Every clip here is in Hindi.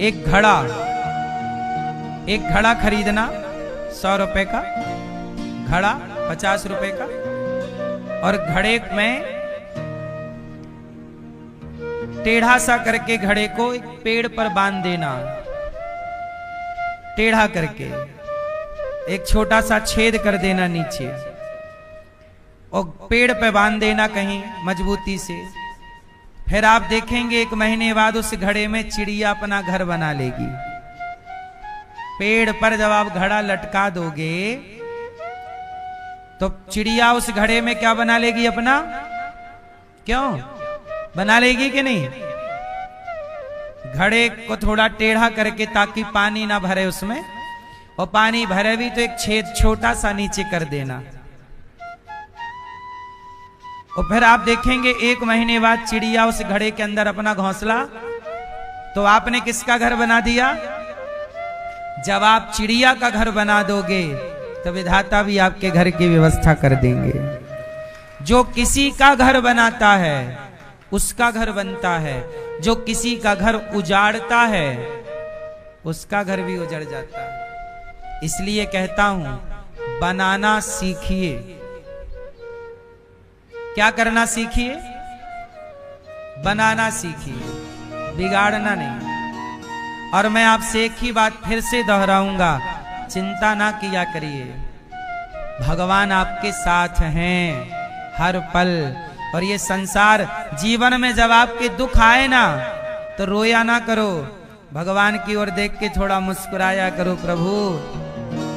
एक घड़ा खरीदना 100 रुपए का, घड़ा 50 रुपए का, और घड़े में टेढ़ा सा करके घड़े को एक पेड़ पर बांध देना, टेढ़ा करके एक छोटा सा छेद कर देना नीचे, और पेड़ पे बांध देना कहीं मजबूती से। फिर आप देखेंगे 1 महीने बाद उस घड़े में चिड़िया अपना घर बना लेगी। पेड़ पर जब आप घड़ा लटका दोगे तो चिड़िया उस घड़े में क्या बना लेगी अपना, क्यों बना लेगी कि नहीं? घड़े को थोड़ा टेढ़ा करके ताकि पानी ना भरे उसमें, और पानी भरे भी तो एक छेद छोटा सा नीचे कर देना। और फिर आप देखेंगे 1 महीने बाद चिड़िया उस घड़े के अंदर अपना घोंसला, तो आपने किसका घर बना दिया? जब आप चिड़िया का घर बना दोगे तो विधाता भी आपके घर की व्यवस्था कर देंगे। जो किसी का घर बनाता है उसका घर बनता है, जो किसी का घर उजाड़ता है उसका घर भी उजड़ जाता है। इसलिए कहता हूं बनाना सीखिए। क्या करना सीखिए? बनाना सीखिए, बिगाड़ना नहीं। और मैं आपसे एक ही बात फिर से दोहराऊंगा, चिंता ना किया करिए, भगवान आपके साथ हैं हर पल। और ये संसार जीवन में जब आपके दुख आए ना तो रोया ना करो, भगवान की ओर देख के थोड़ा मुस्कुराया करो, प्रभु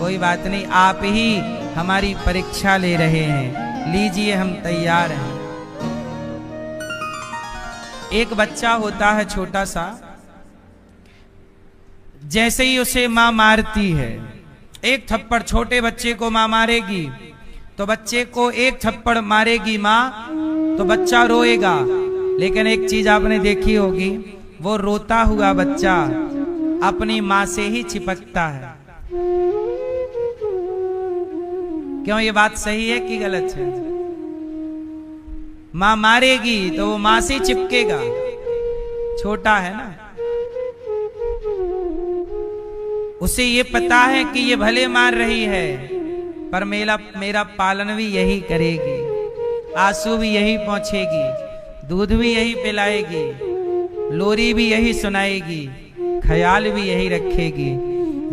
कोई बात नहीं, आप ही हमारी परीक्षा ले रहे हैं, लीजिए हम तैयार हैं। एक बच्चा होता है छोटा सा, जैसे ही उसे मां मारती है, एक थप्पड़, छोटे बच्चे को मां मारेगी तो बच्चे को एक थप्पड़ मारेगी मां तो बच्चा रोएगा। लेकिन एक चीज आपने देखी होगी, वो रोता हुआ बच्चा अपनी मां से ही चिपकता है। क्यों? ये बात सही है कि गलत है? मां मारेगी तो वो मां से चिपकेगा, छोटा है ना, उसे ये पता है कि ये भले मार रही है पर मेरा पालन भी यही करेगी, आंसू भी यही पहुंचेगी, दूध भी यही पिलाएगी, लोरी भी यही सुनाएगी, ख्याल भी यही रखेगी।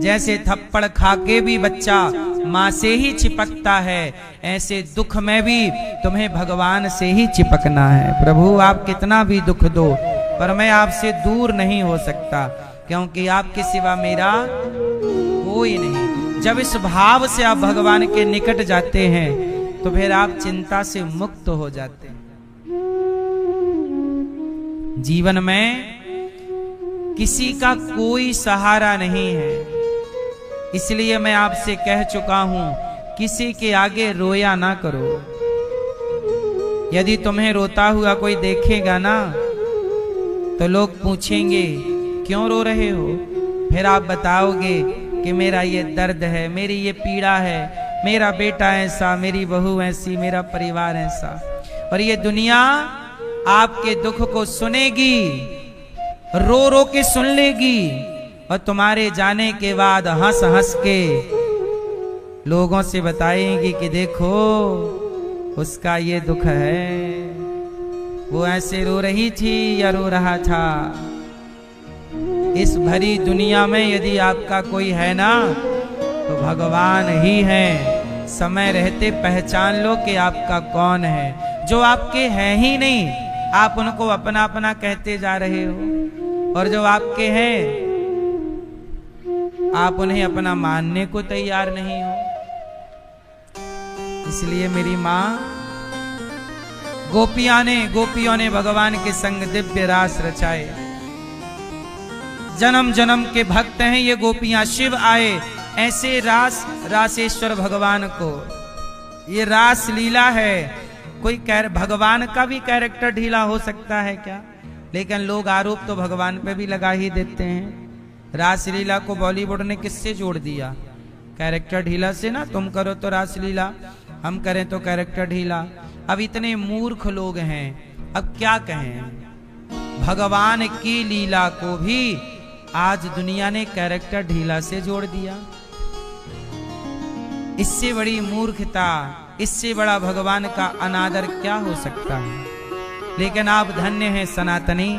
जैसे थप्पड़ खाके भी बच्चा मां से ही चिपकता है, ऐसे दुख में भी तुम्हें भगवान से ही चिपकना है। प्रभु आप कितना भी दुख दो पर मैं आपसे दूर नहीं हो सकता, क्योंकि आपके सिवा मेरा कोई नहीं। जब इस भाव से आप भगवान के निकट जाते हैं तो फिर आप चिंता से मुक्त हो जाते हैं। जीवन में किसी का कोई सहारा नहीं है, इसलिए मैं आपसे कह चुका हूं किसी के आगे रोया ना करो। यदि तुम्हें रोता हुआ कोई देखेगा ना तो लोग पूछेंगे क्यों रो रहे हो, फिर आप बताओगे कि मेरा ये दर्द है, मेरी ये पीड़ा है, मेरा बेटा ऐसा, मेरी बहू ऐसी, मेरा परिवार ऐसा। और ये दुनिया आपके दुख को सुनेगी, रो रो के सुन लेगी, और तुम्हारे जाने के बाद हंस हंस के लोगों से बताएंगी कि देखो उसका ये दुख है, वो ऐसे रो रही थी या रो रहा था। इस भरी दुनिया में यदि आपका कोई है ना तो भगवान ही है। समय रहते पहचान लो कि आपका कौन है। जो आपके हैं ही नहीं आप उनको अपना अपना कहते जा रहे हो, और जो आपके हैं आप उन्हें अपना मानने को तैयार नहीं हो। इसलिए मेरी मां गोपियों ने भगवान के संग दिव्य रास रचाए। जन्म जन्म के भक्त हैं ये गोपियां। शिव आए ऐसे रासेश्वर भगवान को, ये रास लीला है। कोई भगवान का भी कैरेक्टर ढीला हो सकता है क्या? लेकिन लोग आरोप तो भगवान पे भी लगा ही देते हैं। रासलीला को बॉलीवुड ने किससे जोड़ दिया? कैरेक्टर ढीला से ना। तुम करो तो रासलीला, हम करें तो कैरेक्टर ढीला। अब इतने मूर्ख लोग हैं, अब क्या कहें? भगवान की लीला को भी आज दुनिया ने कैरेक्टर ढीला से जोड़ दिया। इससे बड़ी मूर्खता, इससे बड़ा भगवान का अनादर क्या हो सकता है। लेकिन आप धन्य हैं सनातनी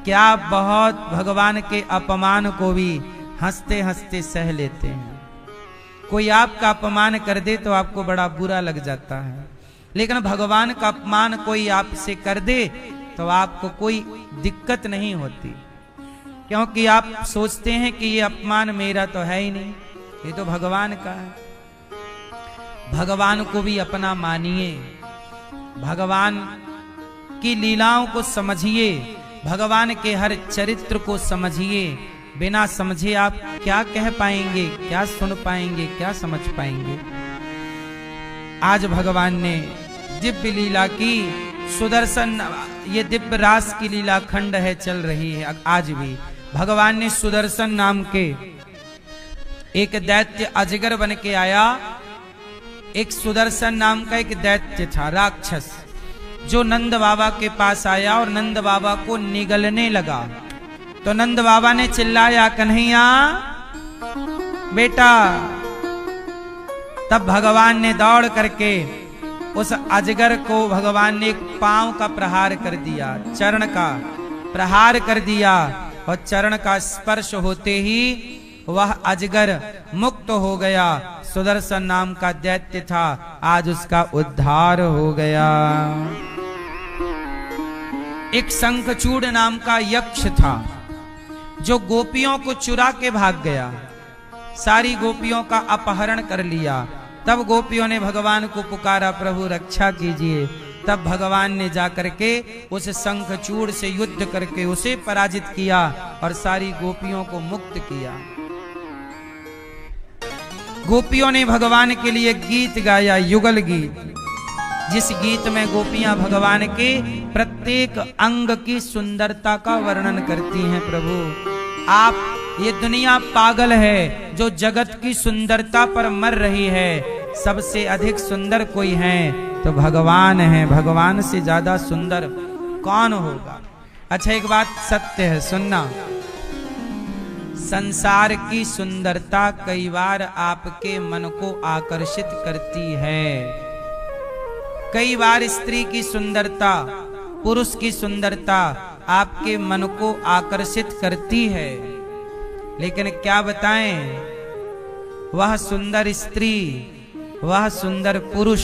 कि आप बहुत भगवान के अपमान को भी हंसते हंसते सह लेते हैं। कोई आपका अपमान कर दे तो आपको बड़ा बुरा लग जाता है, लेकिन भगवान का अपमान कोई आपसे कर दे तो आपको कोई दिक्कत नहीं होती, क्योंकि आप सोचते हैं कि ये अपमान मेरा तो है ही नहीं, ये तो भगवान का है। भगवान को भी अपना मानिए, भगवान की लीलाओं को समझिए, भगवान के हर चरित्र को समझिए। बिना समझे आप क्या कह पाएंगे, क्या सुन पाएंगे, क्या समझ पाएंगे। आज भगवान ने दिव्य लीला की, सुदर्शन, ये दिव्य रास की लीला खंड है, चल रही है आज भी। भगवान ने सुदर्शन नाम के एक दैत्य अजगर बन के आया। एक सुदर्शन नाम का एक दैत्य था, राक्षस, जो नंद बाबा के पास आया और नंद बाबा को निगलने लगा। तो नंद बाबा ने चिल्लाया, कन्हैया बेटा। तब भगवान ने दौड़ करके उस अजगर को भगवान ने एक पांव का प्रहार कर दिया, चरण का प्रहार कर दिया, और चरण का स्पर्श होते ही वह अजगर मुक्त हो गया। सुदर्शन नाम का दैत्य था, आज उसका उद्धार हो गया। एक शंखचूड़ नाम का यक्ष था, जो गोपियों को चुरा के भाग गया, सारी गोपियों का अपहरण कर लिया। तब गोपियों ने भगवान को पुकारा, प्रभु रक्षा कीजिए। तब भगवान ने जाकर के उस शंखचूड़ से युद्ध करके उसे पराजित किया और सारी गोपियों को मुक्त किया। गोपियों ने भगवान के लिए गीत गाया, युगल गीत, जिस गीत में गोपियां भगवान के प्रत्येक अंग की सुंदरता का वर्णन करती हैं। प्रभु आप, ये दुनिया पागल है जो जगत की सुंदरता पर मर रही है। सबसे अधिक सुंदर कोई है तो भगवान है, भगवान से ज्यादा सुंदर कौन होगा। अच्छा, एक बात सत्य है, सुनना। संसार की सुंदरता कई बार आपके मन को आकर्षित करती है। कई बार स्त्री की सुंदरता, पुरुष की सुंदरता आपके मन को आकर्षित करती है, लेकिन क्या बताएं, वह सुंदर स्त्री, वह सुंदर पुरुष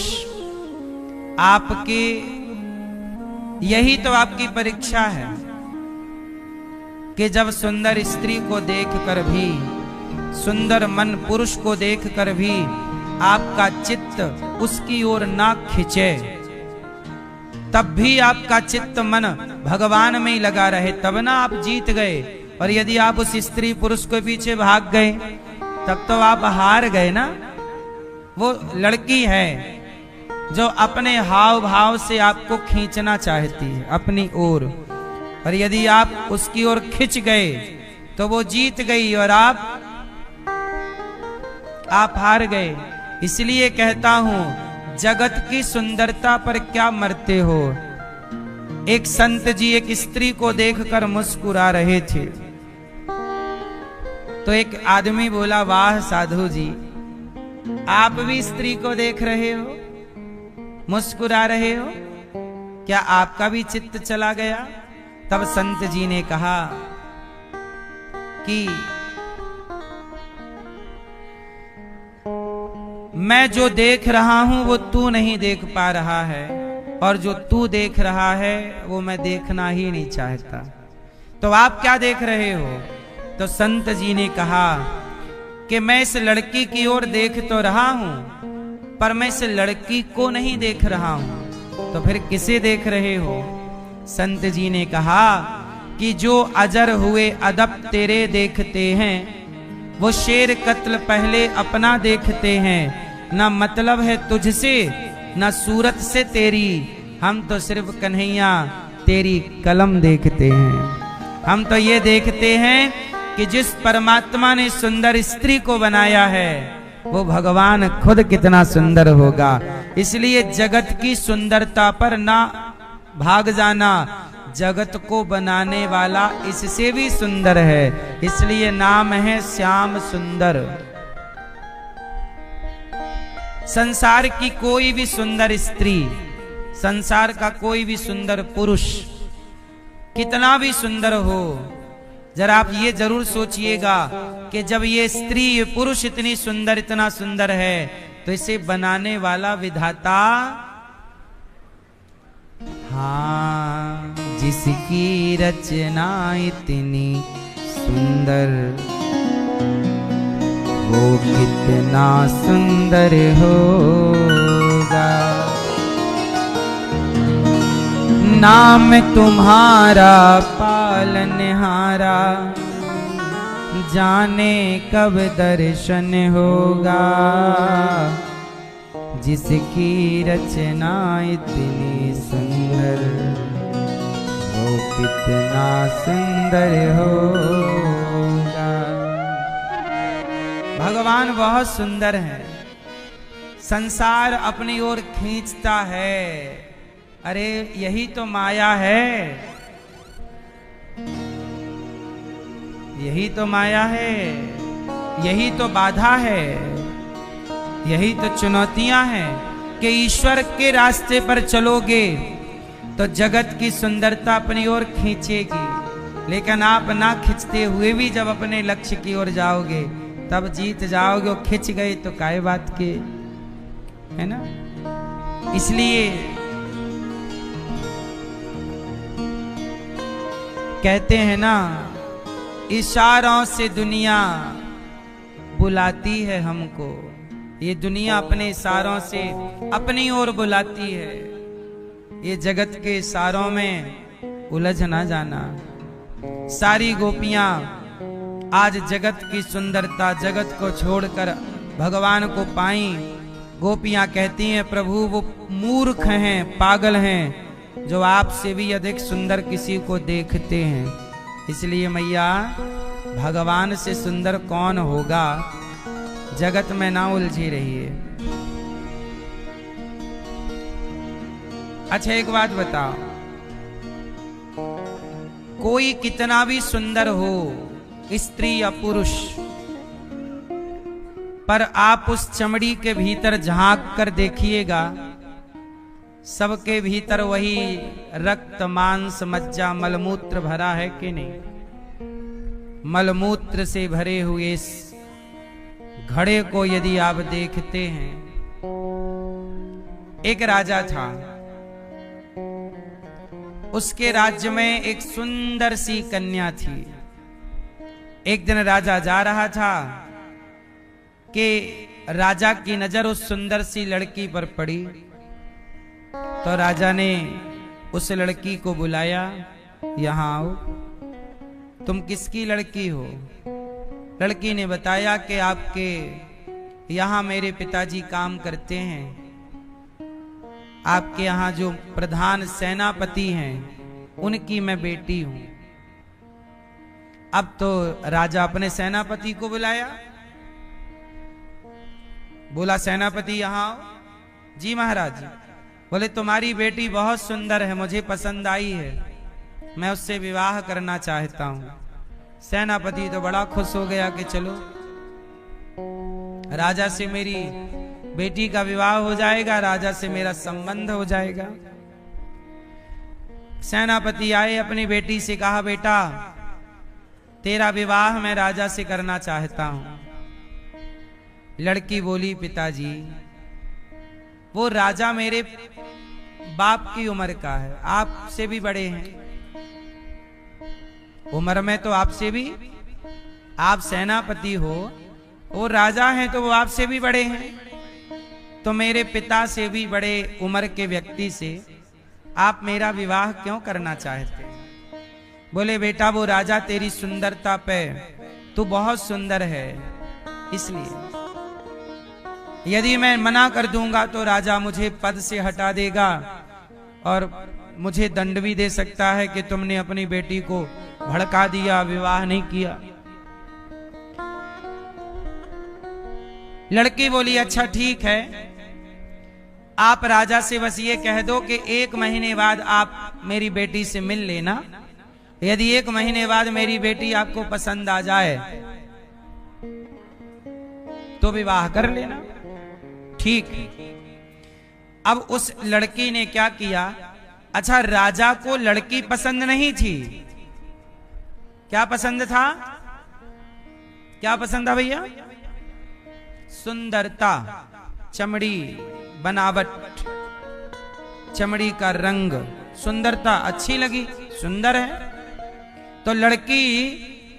आपके, यही तो आपकी परीक्षा है कि जब सुंदर स्त्री को देखकर भी, सुंदर मन पुरुष को देखकर भी आपका चित्त उसकी ओर ना खिंचे, तब भी आपका चित्त मन भगवान में ही लगा रहे, तब ना आप जीत गए। और यदि आप उस स्त्री पुरुष के पीछे भाग गए तब तो आप हार गए ना। वो लड़की है जो अपने हाव भाव से आपको खींचना चाहती है अपनी ओर, और यदि आप उसकी ओर खिंच गए तो वो जीत गई और आप हार गए। इसलिए कहता हूं, जगत की सुंदरता पर क्या मरते हो। एक संत जी एक स्त्री को देखकर मुस्कुरा रहे थे, तो एक आदमी बोला, वाह साधु जी, आप भी स्त्री को देख रहे हो, मुस्कुरा रहे हो, क्या आपका भी चित्त चला गया। तब संत जी ने कहा कि मैं जो देख रहा हूं वो तू नहीं देख पा रहा है, और जो तू देख रहा है वो मैं देखना ही नहीं चाहता। तो आप क्या देख रहे हो। तो संत जी ने कहा कि मैं इस लड़की की ओर देख तो रहा हूं, पर मैं इस लड़की को नहीं देख रहा हूं। तो फिर किसे देख रहे हो। संत जी ने कहा कि जो अजर हुए अदब तेरे देखते हैं, वो शेर कत्ल पहले अपना देखते हैं। ना मतलब है तुझसे ना सूरत से तेरी, हम तो सिर्फ कन्हैया तेरी कलम देखते हैं। हम तो ये देखते हैं कि जिस परमात्मा ने सुंदर स्त्री को बनाया है वो भगवान खुद कितना सुंदर होगा। इसलिए जगत की सुंदरता पर ना भाग जाना, जगत को बनाने वाला इससे भी सुंदर है, इसलिए नाम है श्याम सुंदर। संसार की कोई भी सुंदर स्त्री, संसार का कोई भी सुंदर पुरुष कितना भी सुंदर हो, जरा आप ये जरूर सोचिएगा कि जब ये स्त्री ये पुरुष इतनी सुंदर इतना सुंदर है तो इसे बनाने वाला विधाता, हाँ, जिसकी रचना इतनी सुंदर वो कितना सुंदर होगा। नाम तुम्हारा पालनहारा, जाने कब दर्शन होगा। जिसकी रचना इतनी सुंदर वो कितना सुंदर होगा। भगवान बहुत सुंदर है, संसार अपनी ओर खींचता है। अरे यही तो माया है, यही तो माया है, यही तो बाधा है, यही तो चुनौतियां हैं कि ईश्वर के रास्ते पर चलोगे तो जगत की सुंदरता अपनी ओर खींचेगी, लेकिन आप ना खींचते हुए भी जब अपने लक्ष्य की ओर जाओगे तब जीत जाओगे। और खिंच गए तो काय बात के, है ना। इसलिए कहते हैं ना, इशारों से दुनिया बुलाती है हमको। ये दुनिया अपने इशारों से अपनी ओर बुलाती है। ये जगत के इशारों में उलझ ना जाना। सारी गोपियां आज जगत की सुंदरता, जगत को छोड़कर भगवान को पाई। गोपियां कहती हैं प्रभु वो मूर्ख हैं, पागल हैं, जो आपसे भी अधिक सुंदर किसी को देखते हैं। इसलिए मैया भगवान से सुंदर कौन होगा, जगत में ना उलझी रहिए। अच्छा एक बात बताओ, कोई कितना भी सुंदर हो, स्त्री या पुरुष, पर आप उस चमड़ी के भीतर झांक कर देखिएगा, सबके भीतर वही रक्त मांस मज्जा मलमूत्र भरा है कि नहीं। मलमूत्र से भरे हुए इस घड़े को यदि आप देखते हैं, एक राजा था, उसके राज्य में एक सुंदर सी कन्या थी। एक दिन राजा जा रहा था कि राजा की नजर उस सुंदर सी लड़की पर पड़ी, तो राजा ने उस लड़की को बुलाया, यहां आओ, तुम किसकी लड़की हो। लड़की ने बताया कि आपके यहां मेरे पिताजी काम करते हैं, आपके यहां जो प्रधान सेनापति हैं उनकी मैं बेटी हूं। अब तो राजा अपने सेनापति को बुलाया, बोला सेनापति यहां आओ। जी महाराज। बोले तुम्हारी बेटी बहुत सुंदर है, मुझे पसंद आई है, मैं उससे विवाह करना चाहता हूं। सेनापति तो बड़ा खुश हो गया कि चलो राजा से मेरी बेटी का विवाह हो जाएगा, राजा से मेरा संबंध हो जाएगा। सेनापति आए, अपनी बेटी से कहा बेटा तेरा विवाह मैं राजा से करना चाहता हूं। लड़की बोली पिताजी वो राजा मेरे बाप की उम्र का है, आपसे भी बड़े हैं, उम्र में तो आपसे भी, आप सेनापति हो, वो राजा हैं तो वो आपसे भी बड़े हैं, तो मेरे पिता से भी बड़े उम्र के व्यक्ति से आप मेरा विवाह क्यों करना चाहते हैं। बोले बेटा वो राजा तेरी सुंदरता पे, तू बहुत सुंदर है, इसलिए यदि मैं मना कर दूंगा तो राजा मुझे पद से हटा देगा और मुझे दंड भी दे सकता है कि तुमने अपनी बेटी को भड़का दिया, विवाह नहीं किया। लड़की बोली अच्छा ठीक है, आप राजा से बस ये कह दो कि 1 महीने बाद आप मेरी बेटी से मिल लेना, यदि 1 महीने बाद मेरी बेटी आपको पसंद आ जाए तो विवाह कर लेना। ठीक। अब उस लड़की ने क्या किया? अच्छा, राजा को लड़की पसंद नहीं थी, क्या पसंद था? क्या पसंद था भैया? सुंदरता, चमड़ी, बनावट, चमड़ी का रंग, सुंदरता अच्छी लगी, सुंदर है। तो लड़की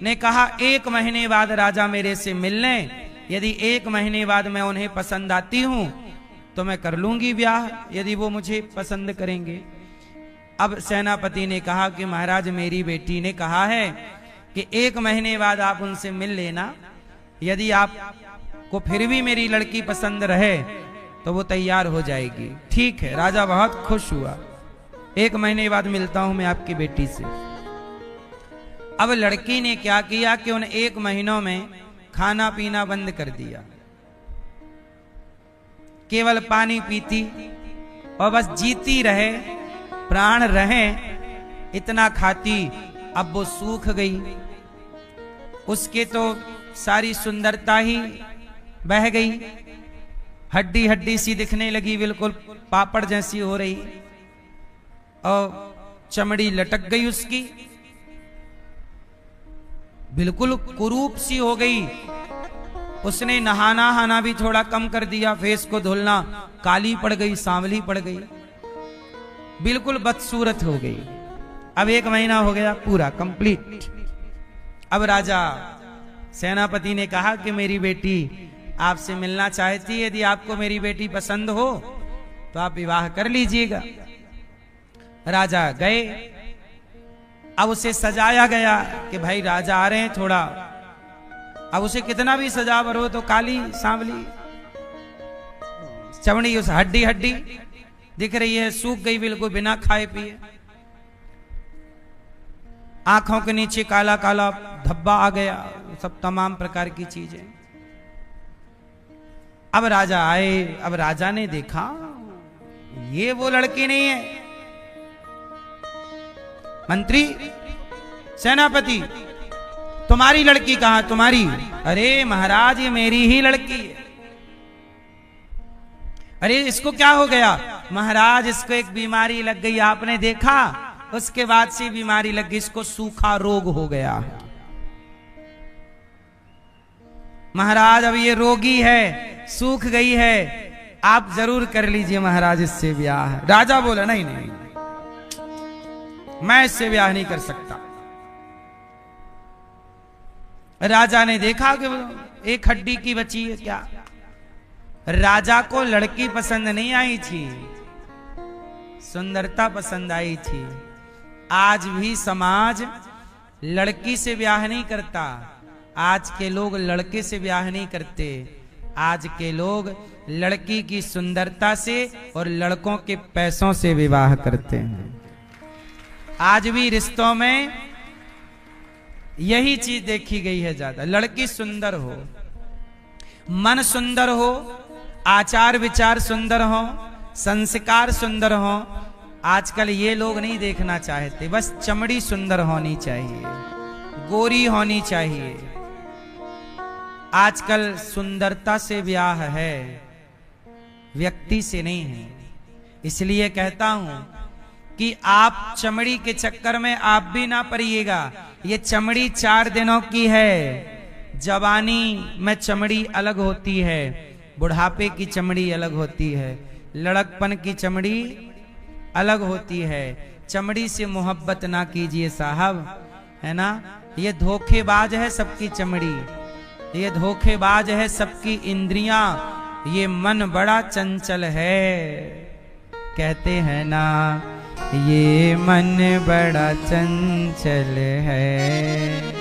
ने कहा 1 महीने बाद राजा मेरे से मिल लें, यदि 1 महीने बाद मैं उन्हें पसंद आती हूं तो मैं कर लूंगी ब्याह, यदि वो मुझे पसंद करेंगे। अब सेनापति ने कहा कि महाराज, मेरी बेटी ने कहा है कि 1 महीने बाद आप उनसे मिल लेना, यदि आपको फिर भी मेरी लड़की पसंद रहे तो वो तैयार हो जाएगी। ठीक है। राजा बहुत खुश हुआ, 1 महीने बाद मिलता हूं मैं आपकी बेटी से। अब लड़की ने क्या किया कि उन 1 महीनों में खाना पीना बंद कर दिया, केवल पानी पीती और बस जीती रहे, प्राण रहे, इतना खाती। अब वो सूख गई, उसके तो सारी सुंदरता ही बह गई, हड्डी हड्डी सी दिखने लगी, बिल्कुल पापड़ जैसी हो रही, और चमड़ी लटक गई उसकी, बिल्कुल कुरूप सी हो गई। उसने नहाना भी थोड़ा कम कर दिया, फेस को धुलना, काली पड़ गई, सांवली पड़ गई, बिल्कुल बदसूरत हो गई। अब 1 महीना हो गया पूरा कंप्लीट। अब राजा सेनापति ने कहा कि मेरी बेटी आपसे मिलना चाहती है, यदि आपको मेरी बेटी पसंद हो तो आप विवाह कर लीजिएगा। राजा गए, अब उसे सजाया गया कि भाई राजा आ रहे हैं थोड़ा। अब उसे कितना भी सजा भरो तो काली सांवली, चमड़ी उस हड्डी हड्डी दिख रही है, सूख गई बिल्कुल बिना खाए पिए, आंखों के नीचे काला काला धब्बा आ गया, सब तमाम प्रकार की चीजें। अब राजा आए, अब राजा ने देखा ये वो लड़की नहीं है। मंत्री, सेनापति, तुम्हारी लड़की कहां? तुम्हारी? अरे महाराज, ये मेरी ही लड़की है। अरे इसको क्या हो गया? महाराज, इसको एक बीमारी लग गई, आपने देखा, उसके बाद से बीमारी लग गई, इसको सूखा रोग हो गया। महाराज, अब ये रोगी है, सूख गई है, आप जरूर कर लीजिए महाराज इससे ब्याह। राजा बोला नहीं नहीं, मैं इससे ब्याह नहीं कर सकता। राजा ने देखा कि एक हड्डी की बची है क्या। राजा को लड़की पसंद नहीं आई थी, सुंदरता पसंद आई थी। आज भी समाज लड़की से ब्याह नहीं करता, आज के लोग लड़के से ब्याह नहीं करते, आज के लोग लड़की की सुंदरता से और लड़कों के पैसों से विवाह करते हैं। आज भी रिश्तों में यही चीज देखी गई है ज्यादा। लड़की सुंदर हो, मन सुंदर हो, आचार विचार सुंदर हो, संस्कार सुंदर हो, आजकल ये लोग नहीं देखना चाहते। बस चमड़ी सुंदर होनी चाहिए, गोरी होनी चाहिए। आजकल सुंदरता से ब्याह है, व्यक्ति से नहीं है। इसलिए कहता हूं कि आप चमड़ी के चक्कर में आप भी ना पड़िएगा। ये चमड़ी 4 दिनों की है। जवानी में चमड़ी अलग होती है, बुढ़ापे की चमड़ी अलग होती है, लड़कपन की चमड़ी अलग होती है। चमड़ी से मोहब्बत ना कीजिए साहब, है ना। ये धोखेबाज है सबकी चमड़ी, ये धोखेबाज है सबकी इंद्रियां, ये मन बड़ा चंचल है। कहते हैं ना, ये मन बड़ा चंचल है,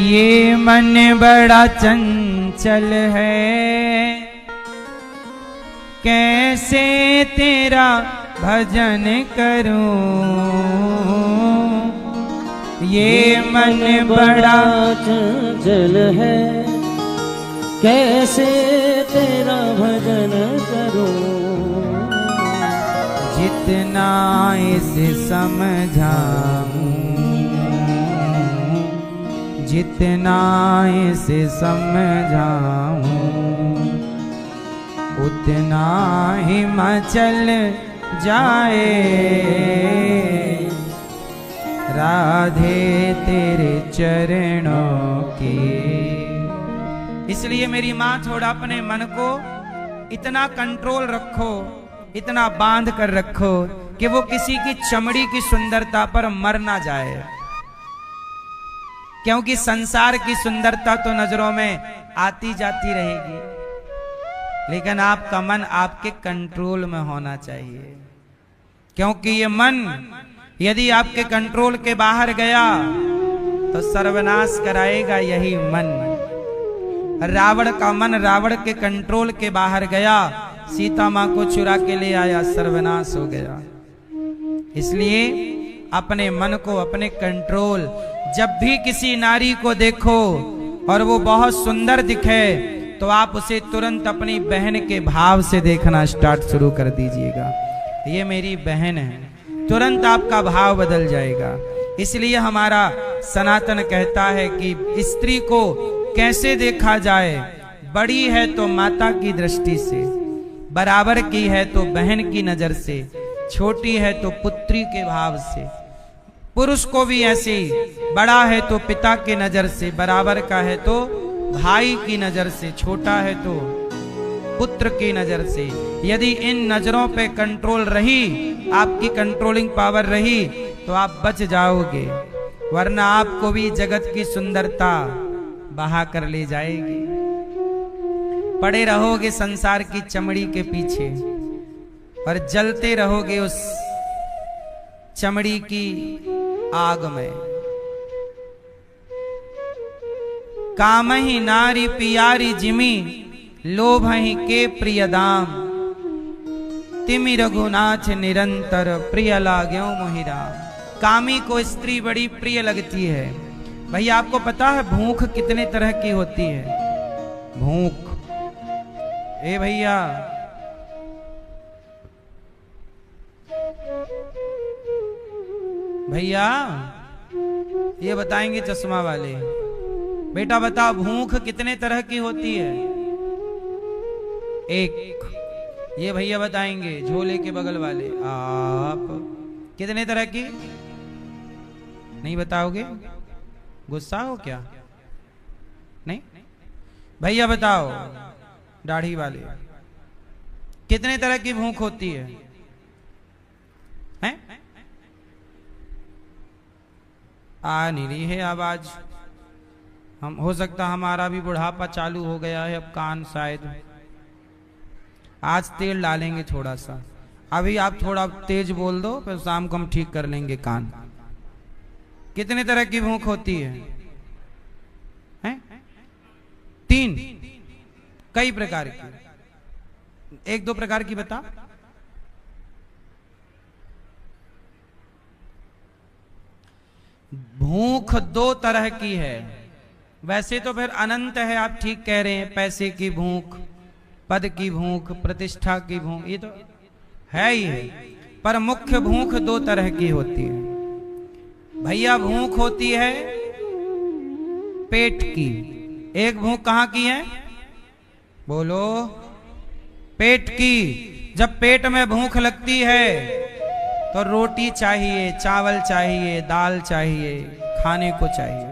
ये मन बड़ा चंचल है। कैसे तेरा भजन करूं, ये मन बड़ा चंचल है। कैसे तेरा भजन करूं, जितना इसे समझाऊं, जितना इसे समझाऊं, उतना ही मचल जाए राधे तेरे चरणों की। इसलिए मेरी माँ थोड़ा अपने मन को इतना कंट्रोल रखो, इतना बांध कर रखो कि वो किसी की चमड़ी की सुंदरता पर मर ना जाए, क्योंकि संसार की सुंदरता तो नजरों में आती जाती रहेगी, लेकिन आपका मन आपके कंट्रोल में होना चाहिए। क्योंकि ये मन यदि आपके कंट्रोल के बाहर गया तो सर्वनाश कराएगा यही मन। रावण का मन रावण के कंट्रोल के बाहर गया, सीता मां को चुरा के ले आया, सर्वनाश हो गया। इसलिए अपने मन को, अपने कंट्रोल, जब भी किसी नारी को देखो और वो बहुत सुंदर दिखे तो आप उसे तुरंत अपनी बहन के भाव से देखना स्टार्ट शुरू कर दीजिएगा। ये मेरी बहन है, तुरंत आपका भाव बदल जाएगा। इसलिए हमारा सनातन कहता है कि स्त्री को कैसे देखा जाए, बड़ी है तो माता की दृष्टि से, बराबर की है तो बहन की नजर से, छोटी है तो पुत्री के भाव से। पुरुष को भी ऐसे ही, बड़ा है तो पिता की नजर से, बराबर का है तो भाई की नजर से, छोटा है तो पुत्र की नजर से। यदि इन नजरों पे कंट्रोल रही, आपकी कंट्रोलिंग पावर रही, तो आप बच जाओगे, वरना आपको भी जगत की सुंदरता बहा कर ले जाएगी। पड़े रहोगे संसार की चमड़ी के पीछे और जलते रहोगे उस चमड़ी की आग में। काम ही नारी पियारी जिमी, लोभ ही के प्रिय दाम, तिमि रघुनाथ निरंतर प्रिय लाग्यो मोहिराम। कामी को स्त्री बड़ी प्रिय लगती है। भैया आपको पता है भूख कितने तरह की होती है? भूख, ए भैया भैया ये बताएंगे चश्मा वाले, बेटा बताओ भूख कितने तरह की होती है? एक, ये भैया बताएंगे झोले के बगल वाले, आप कितने तरह की? नहीं बताओगे? गुस्सा हो क्या? नहीं? भैया बताओ दाढ़ी वाले, कितने तरह की भूख होती है? हैं? आ नहीं रही है आवाज। हम हो सकता हमारा भी बुढ़ापा चालू हो गया है, अब कान शायद आज तेल डालेंगे थोड़ा सा। अभी आप थोड़ा तेज बोल दो, फिर शाम को हम ठीक कर लेंगे कान। कितने तरह की भूख होती है? हैं? 3, कई प्रकार की। 1-2 प्रकार की बता। भूख 2 तरह की है, वैसे तो फिर अनंत है, आप ठीक कह रहे हैं। पैसे की भूख, पद की भूख, प्रतिष्ठा की भूख, ये तो है ही है। पर मुख्य भूख 2 तरह की होती है भैया। भूख होती है पेट की। एक भूख कहां की है? बोलो। पेट की। जब पेट में भूख लगती है तो रोटी चाहिए, चावल चाहिए, दाल चाहिए, खाने को चाहिए।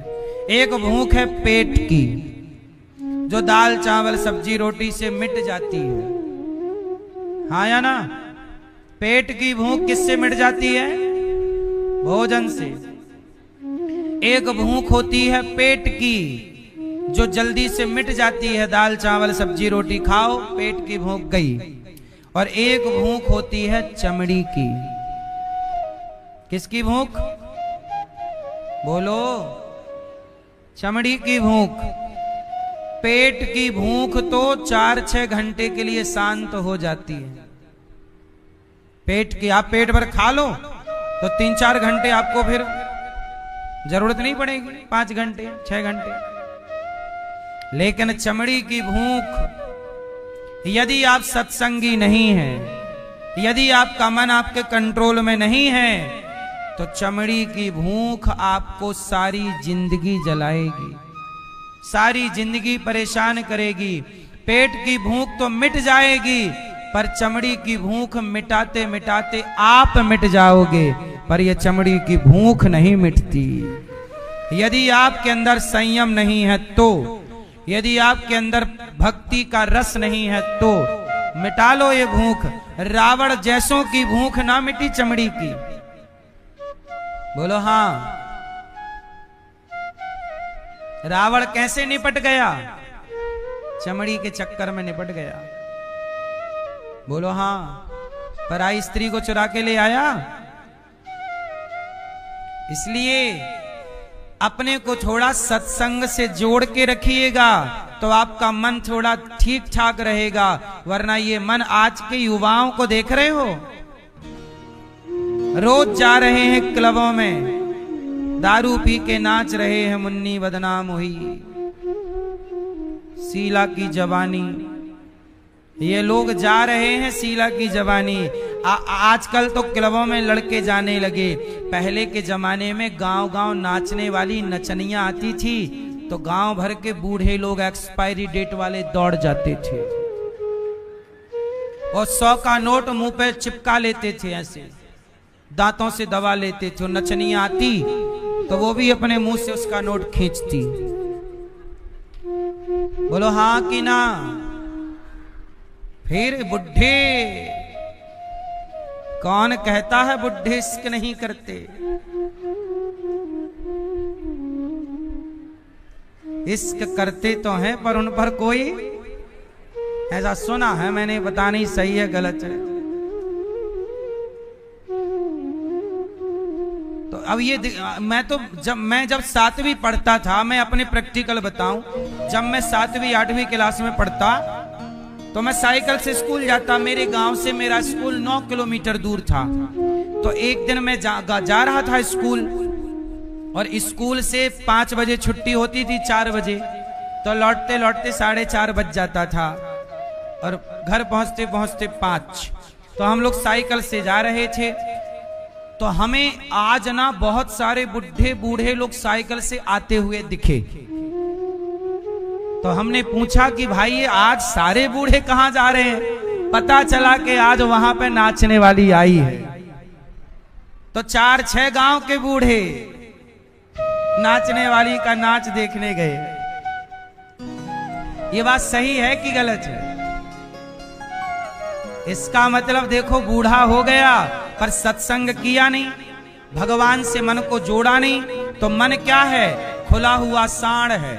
एक भूख है पेट की, जो दाल चावल सब्जी रोटी से मिट जाती है। हाँ या ना? पेट की भूख किससे मिट जाती है? भोजन से। एक भूख होती है पेट की, जो जल्दी से मिट जाती है, दाल चावल सब्जी रोटी खाओ, पेट की भूख गई। और एक भूख होती है चमड़ी की। किसकी भूख? बोलो। चमड़ी की भूख। पेट की भूख तो 4-6 घंटे के लिए शांत हो जाती है। पेट की, आप पेट भर खा लो तो 3-4 घंटे आपको फिर जरूरत नहीं पड़ेगी, 5 घंटे 6 घंटे। लेकिन चमड़ी की भूख, यदि आप सत्संगी नहीं हैं, यदि आपका मन आपके कंट्रोल में नहीं है तो चमड़ी की भूख आपको सारी जिंदगी जलाएगी, सारी जिंदगी परेशान करेगी। पेट की भूख तो मिट जाएगी, पर चमड़ी की भूख मिटाते मिटाते आप मिट जाओगे, पर यह चमड़ी की भूख नहीं मिटती। यदि आपके अंदर संयम नहीं है तो, यदि आपके अंदर भक्ति का रस नहीं है तो मिटा लो ये भूख। रावण जैसों की भूख ना मिटी चमड़ी की। बोलो हाँ। रावण कैसे निपट गया? चमड़ी के चक्कर में निपट गया। बोलो हाँ। पराई स्त्री को चुरा के ले आया। इसलिए अपने को थोड़ा सत्संग से जोड़ के रखिएगा तो आपका मन थोड़ा ठीक ठाक रहेगा, वरना ये मन आज के युवाओं को देख रहे हो, रोज जा रहे हैं क्लबों में, दारू पी के नाच रहे हैं, मुन्नी बदनाम हुई, शीला की जवानी, ये लोग जा रहे हैं शीला की जवानी। आजकल तो क्लबों में लड़के जाने लगे। पहले के जमाने में गांव गांव नाचने वाली नचनियां आती थी तो गांव भर के बूढ़े लोग एक्सपायरी डेट वाले दौड़ जाते थे और 100 का नोट मुंह पे चिपका लेते थे, ऐसे दांतों से दबा लेते थे। नचनियां आती तो वो भी अपने मुंह से उसका नोट खींचती। बोलो हाँ कि ना। फिर बुढ़े, कौन कहता है बुढ़े इश्क नहीं करते? इश्क करते तो हैं पर उन पर कोई, ऐसा सुना है मैंने, पता नहीं सही है गलत है। तो अब ये मैं जब 7वीं पढ़ता था, मैं अपने प्रैक्टिकल बताऊं, जब मैं 7वीं 8वीं क्लास में पढ़ता तो मैं साइकिल से स्कूल जाता। मेरे गांव से मेरा स्कूल 9 किलोमीटर दूर था। तो एक दिन मैं जा रहा था स्कूल, और स्कूल से 5 बजे छुट्टी होती थी, 4 बजे, तो लौटते लौटते 4:30 बज जाता था और घर पहुंचते पहुंचते 5। तो हम लोग साइकिल से जा रहे थे। तो हमें आज ना बहुत सारे बुढ़े बूढ़े लोग साइकिल से आते हुए दिखे। तो हमने पूछा कि भाई ये आज सारे बूढ़े कहां जा रहे हैं? पता चला कि आज वहां पे नाचने वाली आई है। तो 4-6 गांव के बूढ़े नाचने वाली का नाच देखने गए। ये बात सही है कि गलत है? इसका मतलब देखो, बूढ़ा हो गया पर सत्संग किया नहीं, भगवान से मन को जोड़ा नहीं, तो मन क्या है? खुला हुआ साण है।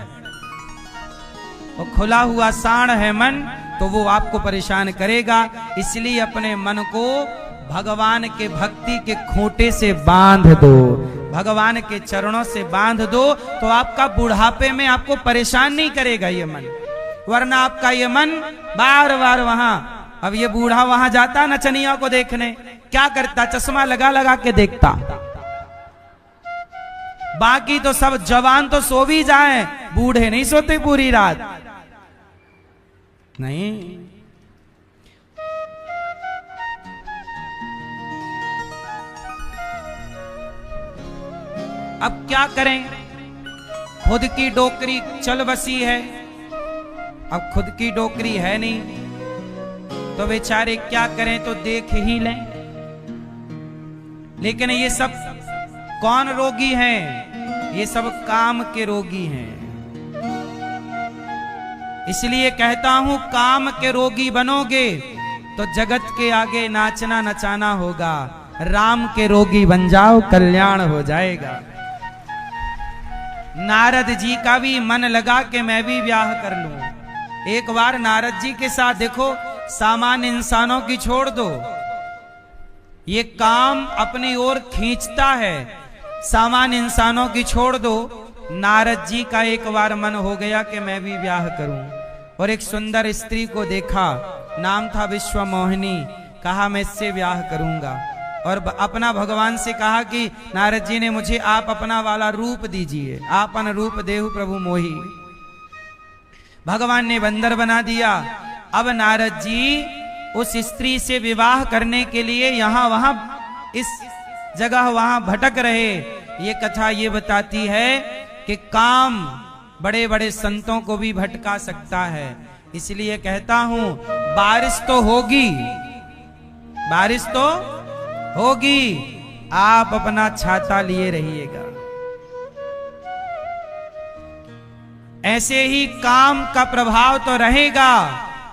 वो खुला हुआ साण है मन, तो वो आपको परेशान करेगा। इसलिए अपने मन को भगवान के भक्ति के खूंटे से बांध दो, भगवान के चरणों से बांध दो, तो आपका बुढ़ापे में आपको परेशान नहीं करेगा ये मन। वरना आपका ये मन बार बार वहां, अब ये बूढ़ा वहां जाता नचनिया को देखने, क्या करता? चश्मा लगा लगा के देखता। बाकी तो सब जवान तो सो भी जाए, बूढ़े नहीं सोते पूरी रात। नहीं, अब क्या करें? खुद की डोकरी चल बसी है, अब खुद की डोकरी है नहीं, तो बेचारे क्या करें? तो देख ही लें। लेकिन ये सब कौन रोगी हैं? ये सब काम के रोगी हैं। इसलिए कहता हूं, काम के रोगी बनोगे तो जगत के आगे नाचना नचाना होगा। राम के रोगी बन जाओ, कल्याण हो जाएगा। नारद जी का भी मन लगा कि मैं भी ब्याह कर लूं। एक बार नारद जी के साथ देखो, सामान्य इंसानों की छोड़ दो, ये काम अपनी ओर खींचता है। सामान्य इंसानों की छोड़ दो, नारद जी का एक बार मन हो गया कि मैं भी ब्याह करूं, और एक सुंदर स्त्री को देखा, नाम था विश्वमोहिनी। कहा मैं इससे ब्याह करूंगा, और अपना भगवान से कहा कि नारद जी ने मुझे आप अपना वाला रूप दीजिए, आपन रूप देहु प्रभु मोही। भगवान ने बंदर बना दिया। अब नारद जी उस स्त्री से विवाह करने के लिए यहाँ वहां इस जगह वहां भटक रहे। ये कथा ये बताती है कि काम बड़े बड़े संतों को भी भटका सकता है। इसलिए कहता हूं बारिश तो होगी, बारिश तो होगी, आप अपना छाता लिए रहिएगा। ऐसे ही काम का प्रभाव तो रहेगा,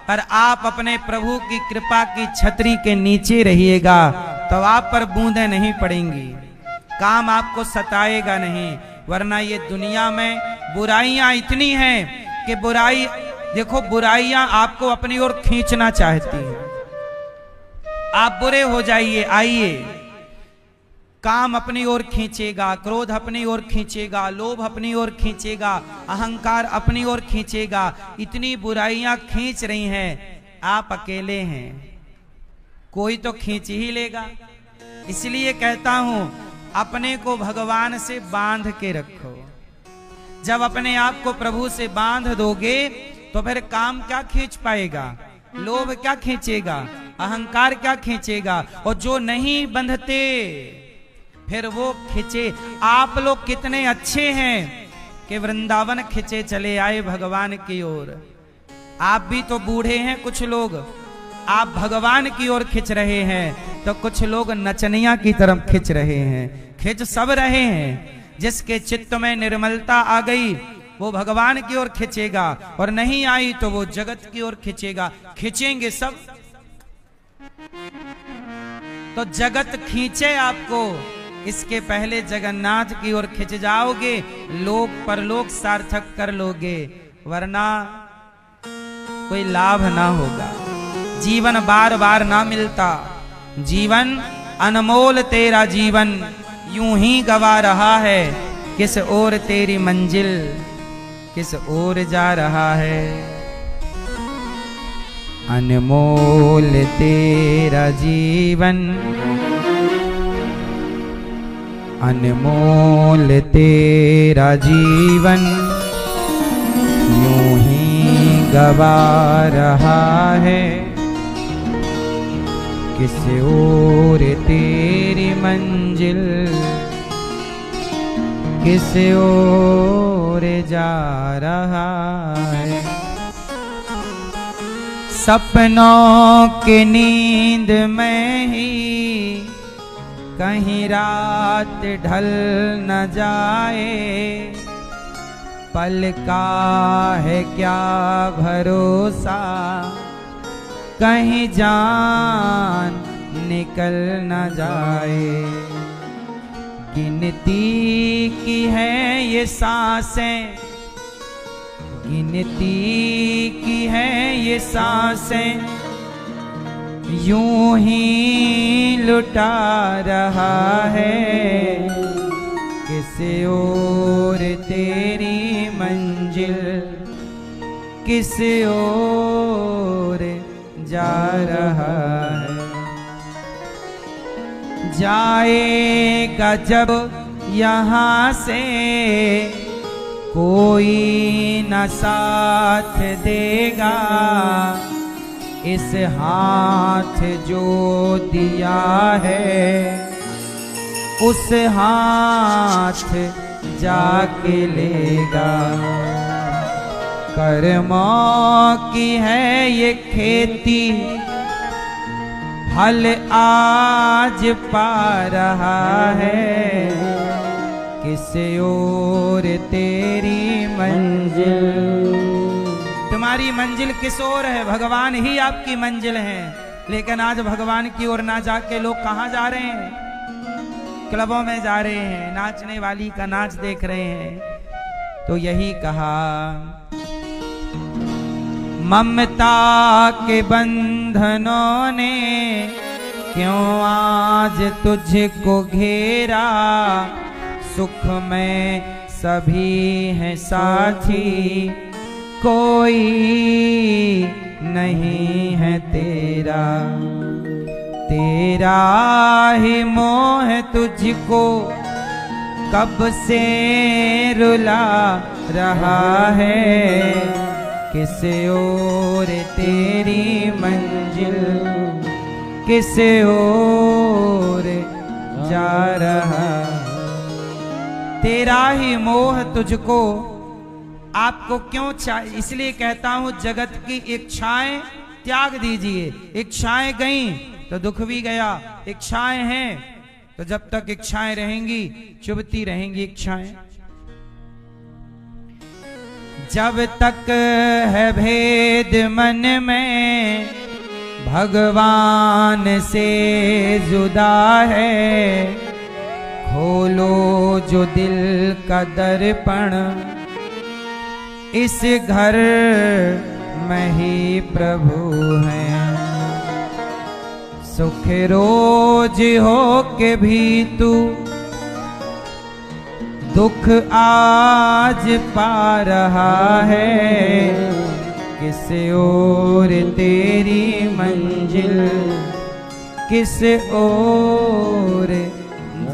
पर आप अपने प्रभु की कृपा की छतरी के नीचे रहिएगा, तो आप पर बूंदें नहीं पड़ेंगी, काम आपको सताएगा नहीं। वरना ये दुनिया में बुराइयां इतनी हैं कि बुराई, देखो बुराइयां आपको अपनी ओर खींचना चाहती हैं। आप बुरे हो जाइए, आइए, काम अपनी ओर खींचेगा, क्रोध अपनी ओर खींचेगा, लोभ अपनी ओर खींचेगा, अहंकार अपनी ओर खींचेगा। इतनी बुराइयां खींच रही हैं, आप अकेले हैं, कोई तो खींच ही लेगा। इसलिए कहता हूं अपने को भगवान से बांध के रखो। जब अपने आप को प्रभु से बांध दोगे तो फिर काम क्या खींच पाएगा, लोभ क्या खींचेगा, अहंकार क्या खींचेगा। और जो नहीं बंधते फिर वो खींचे। आप लोग कितने अच्छे हैं कि वृंदावन खींचे चले आए भगवान की ओर। आप भी तो बूढ़े हैं, कुछ लोग आप भगवान की ओर खिंच रहे हैं, तो कुछ लोग नचनिया की तरफ खिंच रहे हैं। खिंच सब रहे हैं, जिसके चित्त में निर्मलता आ गई वो भगवान की ओर खिंचेगा, और नहीं आई तो वो जगत की ओर खिंचेगा। खिंचेंगे सब, तो जगत खींचे आपको, इसके पहले जगन्नाथ की ओर खिंच जाओगे, लोक परलोक सार्थक कर लोगे, वरना कोई लाभ ना होगा। जीवन बार बार ना मिलता, जीवन अनमोल तेरा जीवन यूं ही गवा रहा है। किस ओर तेरी मंजिल, किस ओर जा रहा है। अनमोल तेरा जीवन, अनमोल तेरा जीवन यूं ही गवा रहा है। किस ओर तेरी मंजिल, किस ओर जा रहा है। सपनों की नींद में ही कहीं रात ढल न जाए, पल का है क्या भरोसा, कहीं जान निकल न जाए। गिनती की है ये सांसें, गिनती की है ये सांसें, यूं ही लुटा रहा है। किस ओर तेरी मंजिल, किस ओर जा रहा है। जाएगा जब यहाँ से कोई न साथ देगा, इस हाथ जो दिया है उस हाथ जाके लेगा। कर्मों की है ये खेती, फल आज पा रहा है। किस ओर तेरी मंजिल, तुम्हारी मंजिल किस ओर है? भगवान ही आपकी मंजिल है। लेकिन आज भगवान की ओर ना जाके लोग कहाँ जा रहे हैं? क्लबों में जा रहे हैं, नाचने वाली का नाच देख रहे हैं। तो यही कहा, ममता के बंधनों ने क्यों आज तुझको घेरा, सुख में सभी हैं साथी, कोई नहीं है तेरा। तेरा ही मोह तुझको कब से रुला रहा है। किस ओर तेरी मंजिल, मंजिल किस ओर जा रहा। तेरा ही मोह तुझको आपको क्यों चाहिए, इसलिए कहता हूं जगत की इच्छाएं त्याग दीजिए। इच्छाएं गई तो दुख भी गया, इच्छाएं हैं तो जब तक इच्छाएं रहेंगी चुभती रहेंगी इच्छाएं। जब तक है भेद मन में भगवान से जुदा है, खोलो जो दिल का दर्पण इस घर में ही प्रभु हैं। सुख रोज हो के भी तू दुख आज पा रहा है, किस ओर तेरी मंजिल किस ओर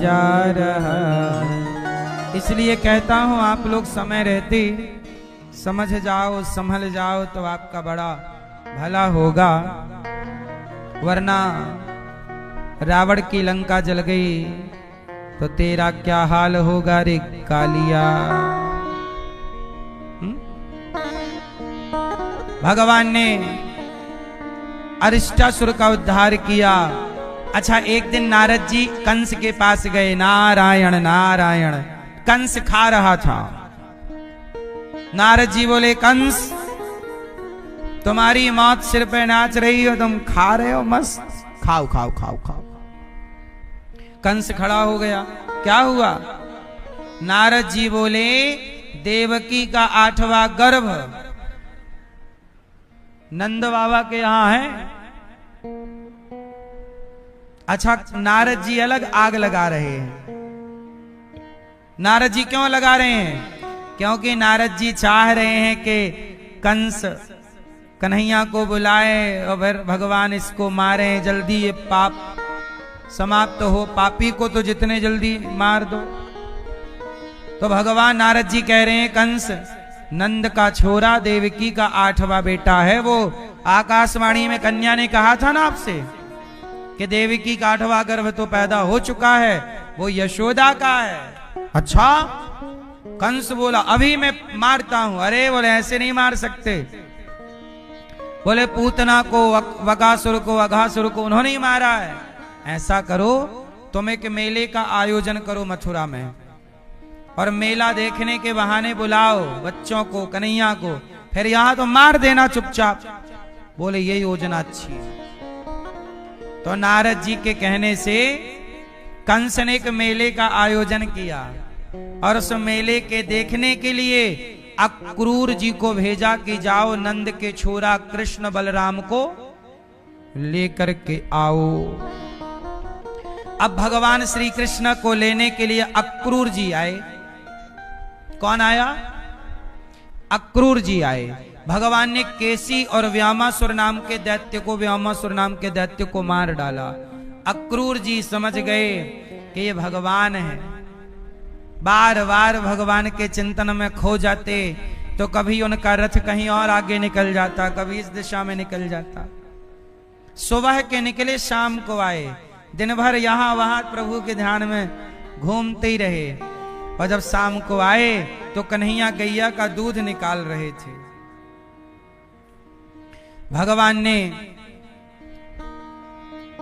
जा रहा है। इसलिए कहता हूं आप लोग समय रहते समझ जाओ संभल जाओ तो आपका बड़ा भला होगा, वरना रावण की लंका जल गई तो तेरा क्या हाल होगा रे कालिया। भगवान ने अरिष्टासुर का उद्धार किया। अच्छा, एक दिन नारद जी कंस के पास गए। नारायण नारायण, कंस खा रहा था। नारद जी बोले, कंस तुम्हारी मौत सिर पे नाच रही हो, तुम खा रहे हो मस्त, खाओ खाओ खाओ खाओ। कंस खड़ा हो गया। क्या हुआ? नारद जी बोले, देवकी का 8वां गर्भ नंद बाबा के यहां है। अच्छा, नारद जी अलग आग लगा रहे हैं। नारद जी क्यों लगा रहे हैं? क्योंकि नारद जी चाह रहे हैं कि कंस कन्हैया को बुलाए और फिर भगवान इसको मारे, जल्दी ये पाप समाप्त हो, पापी को तो जितने जल्दी मार दो। तो भगवान नारद जी कह रहे हैं, कंस नंद का छोरा देवकी का 8वां बेटा है। वो आकाशवाणी में कन्या ने कहा था ना आपसे कि देवकी का 8वां गर्भ तो पैदा हो चुका है, वो यशोदा का है। अच्छा, कंस बोला अभी मैं मारता हूं। अरे बोले ऐसे नहीं मार सकते। बोले पूतना को, वकासुर को, अघासुर को उन्होंने ही मारा है। ऐसा करो, तुम एक मेले का आयोजन करो मथुरा में और मेला देखने के बहाने बुलाओ बच्चों को, कन्हैया को, फिर यहां तो मार देना चुपचाप। बोले ये योजना अच्छी है। तो नारद जी के कहने से कंस ने एक मेले का आयोजन किया और उस मेले के देखने के लिए अक्रूर जी को भेजा कि जाओ नंद के छोरा कृष्ण बलराम को लेकर के आओ। अब भगवान श्री कृष्ण को लेने के लिए अक्रूर जी आए। कौन आया? अक्रूर जी आए। भगवान ने केसी और व्यामासुर नाम के दैत्य को मार डाला। अक्रूर जी समझ गए कि ये भगवान है। बार बार भगवान के चिंतन में खो जाते तो कभी उनका रथ कहीं और आगे निकल जाता, कभी इस दिशा में निकल जाता। सुबह के निकले, शाम को आए, दिन भर यहां वहां प्रभु के ध्यान में घूमते ही रहे। और जब शाम को आए तो कन्हैया गैया का दूध निकाल रहे थे। भगवान ने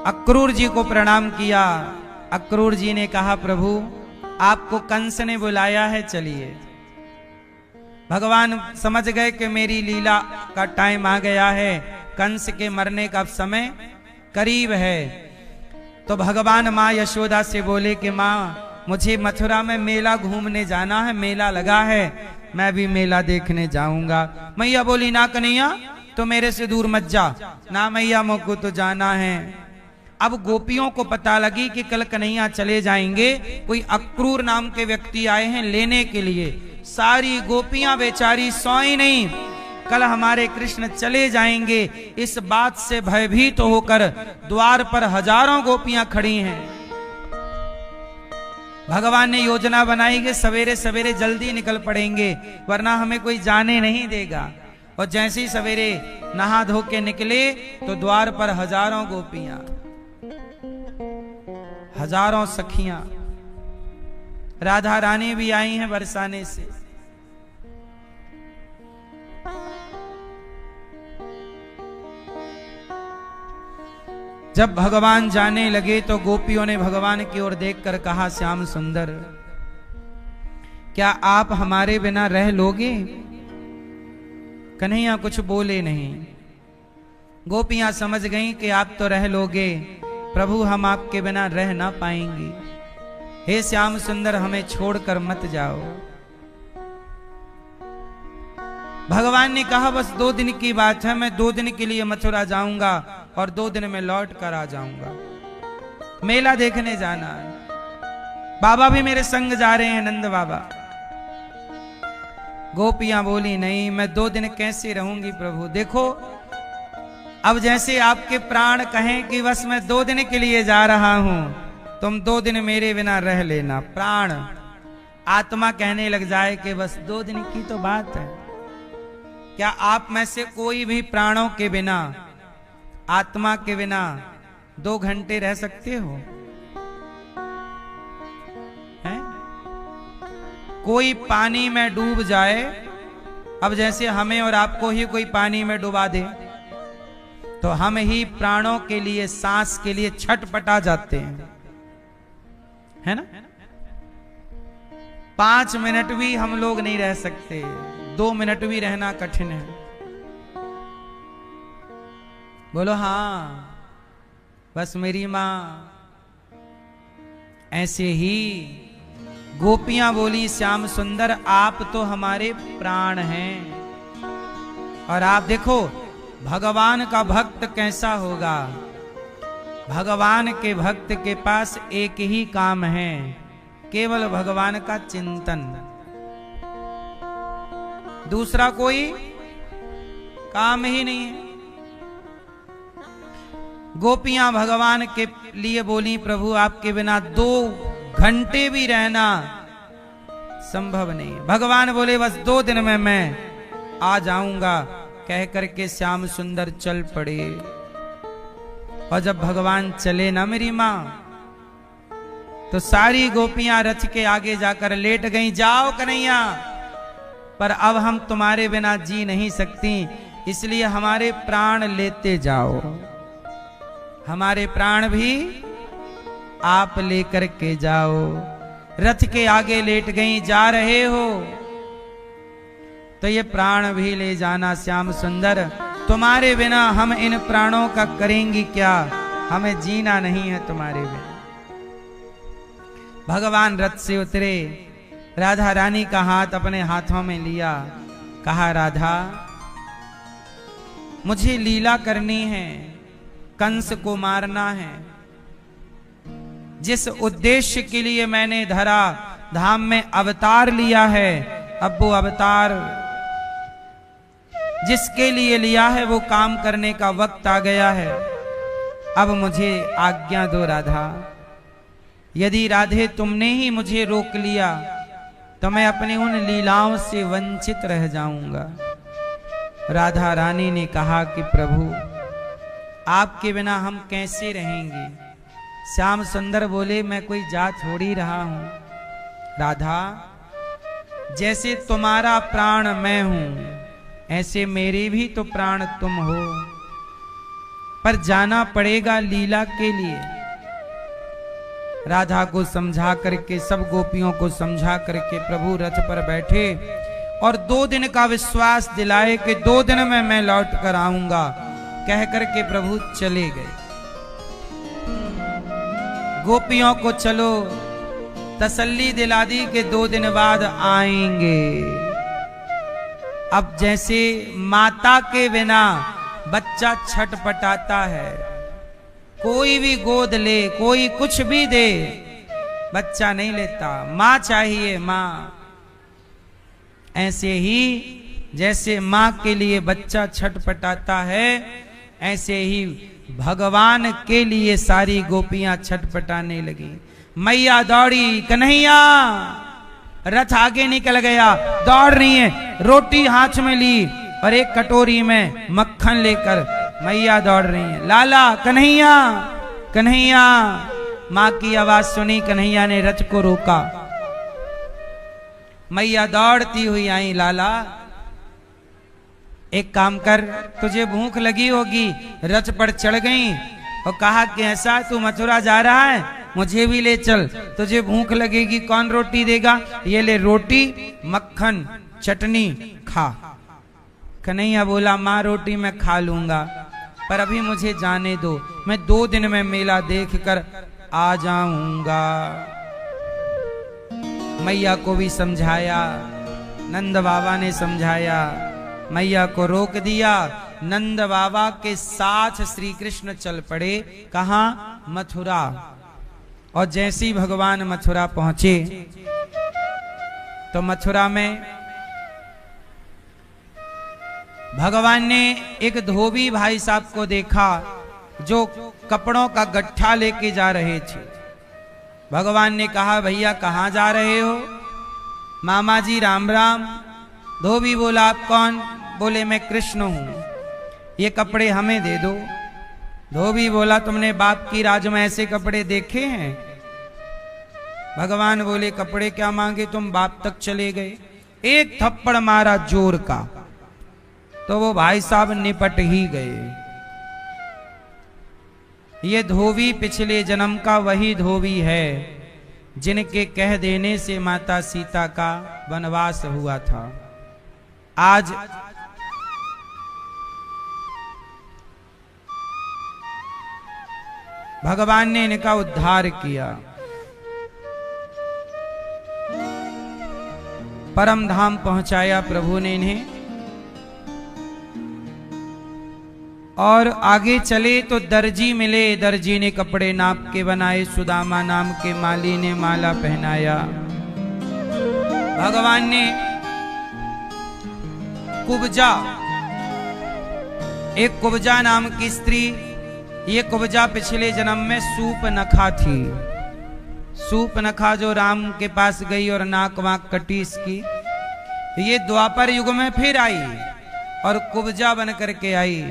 अक्रूर जी को प्रणाम किया। अक्रूर जी ने कहा, प्रभु आपको कंस ने बुलाया है, चलिए। भगवान समझ गए कि मेरी लीला का टाइम आ गया है, कंस के मरने का समय करीब है। तो भगवान माँ यशोदा से बोले कि माँ मुझे मथुरा में मेला घूमने जाना है, मेला लगा है, मैं भी मेला देखने जाऊंगा। मैया बोली, ना कन्हैया तो मेरे से दूर मत जा। ना मैया, मुझको तो जाना है। अब गोपियों को पता लगी कि कल कन्हैया चले जाएंगे, कोई अक्रूर नाम के व्यक्ति आए हैं लेने के लिए। सारी गोपियां बेचारी सोई नहीं, कल हमारे कृष्ण चले जाएंगे, इस बात से भयभीत होकर द्वार पर हजारों गोपियां खड़ी हैं। भगवान ने योजना बनाई कि सवेरे सवेरे जल्दी निकल पड़ेंगे, वरना हमें कोई जाने नहीं देगा। और जैसे ही सवेरे नहा धो के निकले तो द्वार पर हजारों गोपियां, हजारों सखियां, राधा रानी भी आई हैं बरसाने से। जब भगवान जाने लगे तो गोपियों ने भगवान की ओर देखकर कहा, श्याम सुंदर, क्या आप हमारे बिना रह लोगे? कन्हैया कुछ बोले नहीं। गोपियां समझ गईं कि आप तो रह लोगे, प्रभु हम आपके बिना रह ना पाएंगे। हे श्याम सुंदर, हमें छोड़कर मत जाओ। भगवान ने कहा, बस 2 दिन की बात है, मैं 2 दिन के लिए मथुरा जाऊंगा और 2 दिन में लौट कर आ जाऊंगा। मेला देखने जाना है। बाबा भी मेरे संग जा रहे हैं, नंद बाबा। गोपियां बोली, नहीं, मैं 2 दिन कैसे रहूंगी प्रभु? देखो, अब जैसे आपके प्राण कहें कि बस मैं 2 दिन के लिए जा रहा हूं, तुम 2 दिन मेरे बिना रह लेना। प्राण, आत्मा कहने लग जाए कि बस 2 दिन की तो बात है। क्या आप में से कोई भी प्राणों के बिना, आत्मा के बिना 2 घंटे रह सकते हो? हैं? कोई पानी में डूब जाए, अब जैसे हमें और आपको ही कोई पानी में डुबा दे तो हम ही प्राणों के लिए, सांस के लिए छटपटा जाते हैं, है ना? 5 मिनट भी हम लोग नहीं रह सकते, 2 मिनट भी रहना कठिन है। बोलो हाँ, बस मेरी मां। ऐसे ही गोपियां बोली, श्याम सुंदर, आप तो हमारे प्राण हैं। और आप देखो भगवान का भक्त कैसा होगा। भगवान के भक्त के पास एक ही काम है, केवल भगवान का चिंतन, दूसरा कोई काम ही नहीं है। गोपियां भगवान के लिए बोली, प्रभु आपके बिना 2 घंटे भी रहना संभव नहीं। भगवान बोले, बस 2 दिन में मैं आ जाऊंगा। कह करके श्याम सुंदर चल पड़े। और जब भगवान चले ना मेरी मां, तो सारी गोपियां रथ के आगे जाकर लेट गईं। जाओ कन्हैया, पर अब हम तुम्हारे बिना जी नहीं सकती, इसलिए हमारे प्राण लेते जाओ। हमारे प्राण भी आप लेकर के जाओ। रथ के आगे लेट गई, जा रहे हो तो ये प्राण भी ले जाना श्याम सुंदर। तुम्हारे बिना हम इन प्राणों का करेंगी क्या? हमें जीना नहीं है तुम्हारे बिना। भगवान रथ से उतरे, राधा रानी का हाथ अपने हाथों में लिया, कहा, राधा मुझे लीला करनी है, कंस को मारना है। जिस उद्देश्य के लिए मैंने धरा धाम में अवतार लिया है, अब वो अवतार जिसके लिए लिया है वो काम करने का वक्त आ गया है। अब मुझे आज्ञा दो राधा। यदि राधे तुमने ही मुझे रोक लिया तो मैं अपनी उन लीलाओं से वंचित रह जाऊंगा। राधा रानी ने कहा कि प्रभु आपके बिना हम कैसे रहेंगे। श्याम सुंदर बोले, मैं कोई जा थोड़ी रहा हूं। राधा, जैसे तुम्हारा प्राण मैं हूं ऐसे मेरे भी तो प्राण तुम हो, पर जाना पड़ेगा लीला के लिए। राधा को समझा करके, सब गोपियों को समझा करके प्रभु रथ पर बैठे और 2 दिन का विश्वास दिलाए कि 2 दिन में मैं लौट कर आऊंगा, कह करके प्रभु चले गए। गोपियों को चलो तसल्ली दिला दी कि 2 दिन बाद आएंगे। अब जैसे माता के बिना बच्चा छटपटाता है, कोई भी गोद ले, कोई कुछ भी दे, बच्चा नहीं लेता, मां चाहिए मां। ऐसे ही जैसे मां के लिए बच्चा छटपटाता है, ऐसे ही भगवान के लिए सारी गोपियां छटपटाने लगी। मैया दौड़ी, कन्हैया। रथ आगे निकल गया, दौड़ रही है, रोटी हाथ में ली, और एक कटोरी में मक्खन लेकर मैया दौड़ रही है। लाला कन्हैया कन्हैया। माँ की आवाज सुनी, कन्हैया ने रथ को रोका। मैया दौड़ती हुई आई, लाला एक काम कर, तुझे भूख लगी होगी। रथ पर चढ़ गई और कहा कि ऐसा तू मथुरा जा रहा है, मुझे भी ले चल, तुझे भूख लगेगी, कौन रोटी देगा? ये ले रोटी, मक्खन, चटनी, खा। कन्हैया बोला, माँ रोटी मैं खा लूंगा, पर अभी मुझे जाने दो, मैं 2 दिन में मेला देखकर आ जाऊंगा। मैया को भी समझाया, नंद बाबा ने समझाया, मैया को रोक दिया। नंद बाबा के साथ श्री कृष्ण चल पड़े। कहां? मथुरा। और जैसे ही भगवान मथुरा पहुंचे तो मथुरा में भगवान ने एक धोबी भाई साहब को देखा जो कपड़ों का गट्ठा लेके जा रहे थे। भगवान ने कहा, भैया कहाँ जा रहे हो? मामा जी राम राम। धोबी बोला, आप कौन? बोले, मैं कृष्ण हूं, ये कपड़े हमें दे दो। धोबी बोला, तुमने बाप की राज में ऐसे कपड़े देखे हैं? भगवान बोले, कपड़े क्या मांगे, तुम बाप तक चले गए। एक थप्पड़ मारा जोर का, तो वो भाई साहब निपट ही गए। ये धोबी पिछले जन्म का वही धोबी है जिनके कह देने से माता सीता का वनवास हुआ था। आज भगवान ने इनका उद्धार किया, परम धाम पहुंचाया प्रभु ने इन्हें। और आगे चले तो दर्जी मिले, दर्जी ने कपड़े नाप के बनाए, सुदामा नाम के माली ने माला पहनाया। भगवान ने कुब्जा, एक कुब्जा नाम की स्त्री, ये कुब्जा पिछले जन्म में सूपनखा थी। सूपनखा जो राम के पास गई और नाक वाक कटी इसकी, ये द्वापर युग में फिर आई और कुब्जा बन करके आई।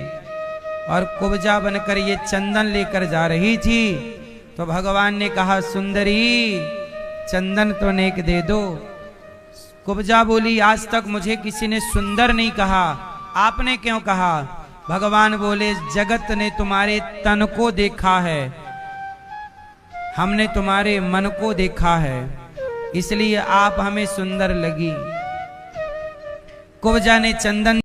और कुब्जा बनकर ये चंदन लेकर जा रही थी तो भगवान ने कहा, सुंदरी चंदन तो नेक दे दो। कुब्जा बोली, आज तक मुझे किसी ने सुंदर नहीं कहा, आपने क्यों कहा? भगवान बोले, जगत ने तुम्हारे तन को देखा है, हमने तुम्हारे मन को देखा है, इसलिए आप हमें सुंदर लगी। कुब्जा ने चंदन